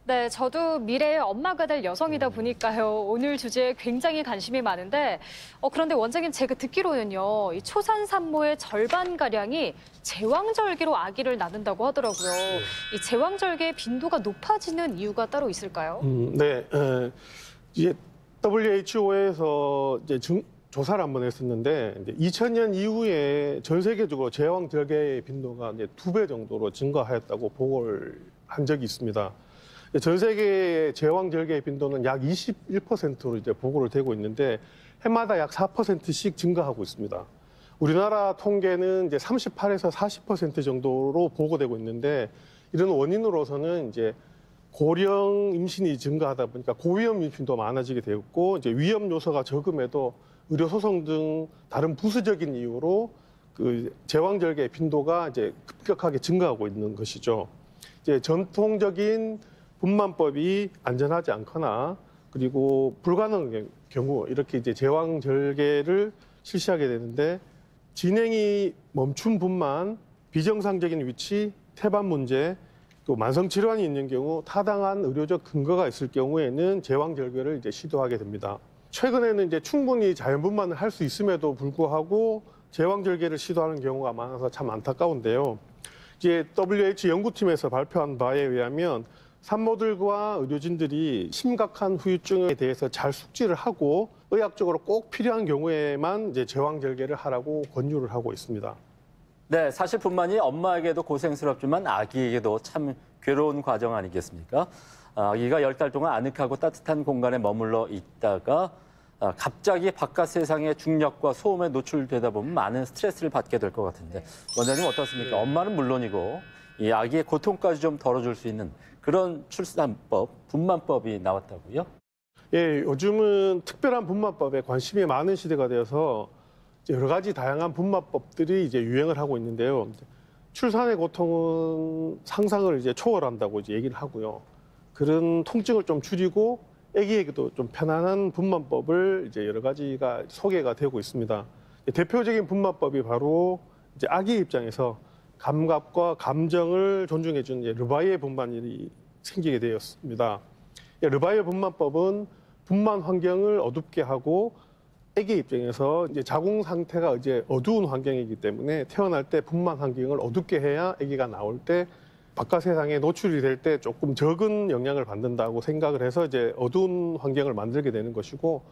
네, 저도 미래의 엄마가 될 여성이다 보니까요. 오늘 주제에 굉장히 관심이 많은데 그런데 원장님 제가 듣기로는요. 이 초산산모의 절반가량이 제왕절개로 아기를 낳는다고 하더라고요. 이 제왕절개의 빈도가 높아지는 이유가 따로 있을까요? 네, 이제 WHO에서 이제 조사를 한번 했었는데 이제 2000년 이후에 전 세계적으로 제왕절개의 빈도가 이제 2배 정도로 증가하였다고 보고를 한 적이 있습니다. 전 세계의 제왕절개의 빈도는 약 21%로 이제 보고를 되고 있는데 해마다 약 4%씩 증가하고 있습니다. 우리나라 통계는 이제 38에서 40% 정도로 보고되고 있는데 이런 원인으로서는 이제 고령 임신이 증가하다 보니까 고위험 임신도 많아지게 되었고 이제 위험 요소가 적음에도 의료 소송 등 다른 부수적인 이유로 그 제왕절개의 빈도가 이제 급격하게 증가하고 있는 것이죠. 이제 전통적인 분만법이 안전하지 않거나 그리고 불가능한 경우 이렇게 이제 제왕절개를 실시하게 되는데 진행이 멈춘 분만, 비정상적인 위치, 태반 문제, 또 만성 질환이 있는 경우 타당한 의료적 근거가 있을 경우에는 제왕절개를 이제 시도하게 됩니다. 최근에는 이제 충분히 자연분만을 할 수 있음에도 불구하고 제왕절개를 시도하는 경우가 많아서 참 안타까운데요. 이제 WHO 연구팀에서 발표한 바에 의하면 산모들과 의료진들이 심각한 후유증에 대해서 잘 숙지를 하고 의학적으로 꼭 필요한 경우에만 이제 제왕절개를 하라고 권유를 하고 있습니다. 네, 사실 분만이 엄마에게도 고생스럽지만 아기에게도 참 괴로운 과정 아니겠습니까? 아기가 10달 동안 아늑하고 따뜻한 공간에 머물러 있다가 갑자기 바깥 세상의 중력과 소음에 노출되다 보면 많은 스트레스를 받게 될 것 같은데 원장님 어떻습니까? 네. 엄마는 물론이고 이 아기의 고통까지 좀 덜어줄 수 있는 그런 출산법, 분만법이 나왔다고요? 예, 요즘은 특별한 분만법에 관심이 많은 시대가 되어서 여러 가지 다양한 분만법들이 이제 유행을 하고 있는데요. 출산의 고통은 상상을 이제 초월한다고 이제 얘기를 하고요. 그런 통증을 좀 줄이고 아기에게도 좀 편안한 분만법을 이제 여러 가지가 소개가 되고 있습니다. 대표적인 분만법이 바로 이제 아기 입장에서 감각과 감정을 존중해준 르바이에 분만이 생기게 되었습니다. 르바이에 분만법은 분만 환경을 어둡게 하고 아기 입장에서 이제 자궁 상태가 이제 어두운 환경이기 때문에 태어날 때 분만 환경을 어둡게 해야 아기가 나올 때 바깥 세상에 노출이 될 때 조금 적은 영향을 받는다고 생각을 해서 이제 어두운 환경을 만들게 되는 것이고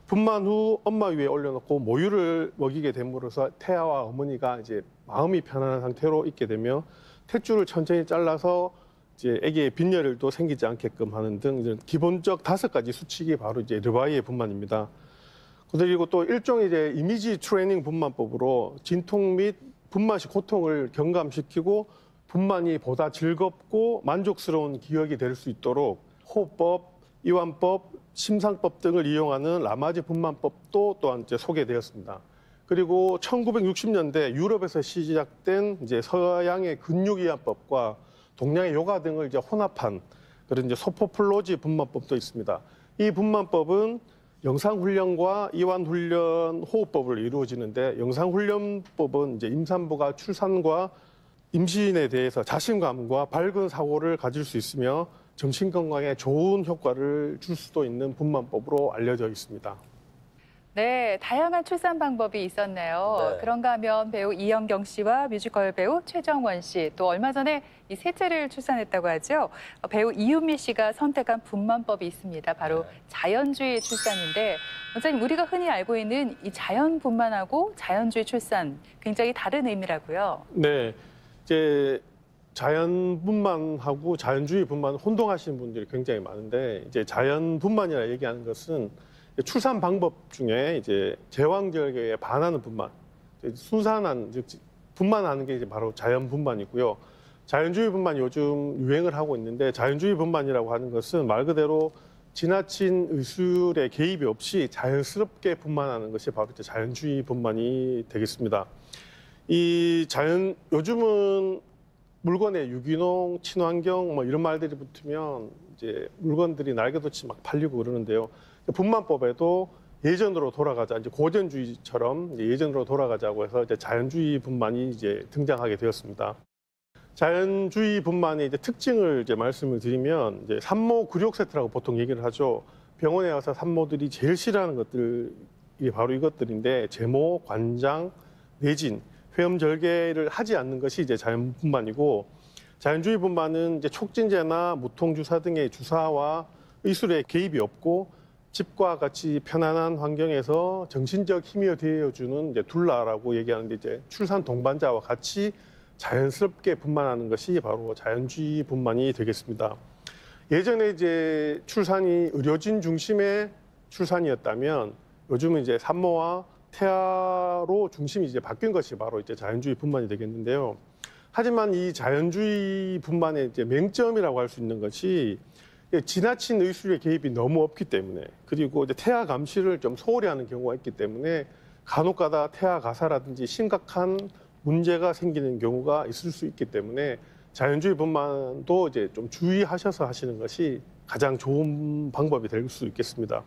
분만 후 엄마 위에 올려놓고 모유를 먹이게 됨으로써 태아와 어머니가 이제 마음이 편안한 상태로 있게 되며 탯줄을 천천히 잘라서 이제 아기의 빈혈도 생기지 않게끔 하는 등 이런 기본적 5가지 수칙이 바로 이제 르바이의 분만입니다. 그리고 또 일종의 이제 이미지 트레이닝 분만법으로 진통 및 분만 시 고통을 경감시키고 분만이 보다 즐겁고 만족스러운 기억이 될 수 있도록 호흡법, 이완법, 심상법 등을 이용하는 라마즈 분만법도 또한 이제 소개되었습니다. 그리고 1960년대 유럽에서 시작된 이제 서양의 근육이완법과 동양의 요가 등을 이제 혼합한 그런 이제 소포플로지 분만법도 있습니다. 이 분만법은 영상훈련과 이완훈련, 호흡법을 이루어지는데 영상훈련법은 이제 임산부가 출산과 임신에 대해서 자신감과 밝은 사고를 가질 수 있으며 정신건강에 좋은 효과를 줄 수도 있는 분만법으로 알려져 있습니다. 네, 다양한 출산 방법이 있었네요. 네. 그런가 하면 배우 이영경 씨와 뮤지컬 배우 최정원 씨, 또 얼마 전에 이 셋째를 출산했다고 하죠. 배우 이윤미 씨가 선택한 분만법이 있습니다. 바로 자연주의 출산인데, 원장님 우리가 흔히 알고 있는 이 자연 분만하고 자연주의 출산 굉장히 다른 의미라고요. 네, 이제 자연 분만하고 자연주의 분만 혼동하시는 분들이 굉장히 많은데 이제 자연 분만이라 얘기하는 것은 출산 방법 중에 이제 제왕절개에 반하는 분만, 순산한 즉 분만하는 게 이제 바로 자연 분만이고요. 자연주의 분만이 요즘 유행을 하고 있는데 자연주의 분만이라고 하는 것은 말 그대로 지나친 의술의 개입이 없이 자연스럽게 분만하는 것이 바로 이제 자연주의 분만이 되겠습니다. 요즘은 물건에 유기농, 친환경 뭐 이런 말들이 붙으면 이제 물건들이 날개돋이 막 팔리고 그러는데요. 분만법에도 예전으로 돌아가자, 이제 고전주의처럼 이제 예전으로 돌아가자고 해서 이제 자연주의 분만이 이제 등장하게 되었습니다. 자연주의 분만의 이제 특징을 이제 말씀을 드리면 이제 산모 굴욕 세트라고 보통 얘기를 하죠. 병원에 가서 산모들이 제일 싫어하는 것들이 바로 이것들인데 제모, 관장, 내진, 회음절개를 하지 않는 것이 이제 자연 분만이고 자연주의 분만은 이제 촉진제나 무통주사 등의 주사와 의술에 개입이 없고 집과 같이 편안한 환경에서 정신적 힘이 되어주는 이제 둘라라고 얘기하는데 이제 출산 동반자와 같이 자연스럽게 분만하는 것이 바로 자연주의 분만이 되겠습니다. 예전에 이제 출산이 의료진 중심의 출산이었다면 요즘은 이제 산모와 태아로 중심이 이제 바뀐 것이 바로 이제 자연주의 분만이 되겠는데요. 하지만 이 자연주의 분만의 이제 맹점이라고 할 수 있는 것이 지나친 의술의 개입이 너무 없기 때문에 그리고 이제 태아 감시를 좀 소홀히 하는 경우가 있기 때문에 간혹가다 태아 가사라든지 심각한 문제가 생기는 경우가 있을 수 있기 때문에 자연주의 분만도 이제 좀 주의하셔서 하시는 것이 가장 좋은 방법이 될 수 있겠습니다.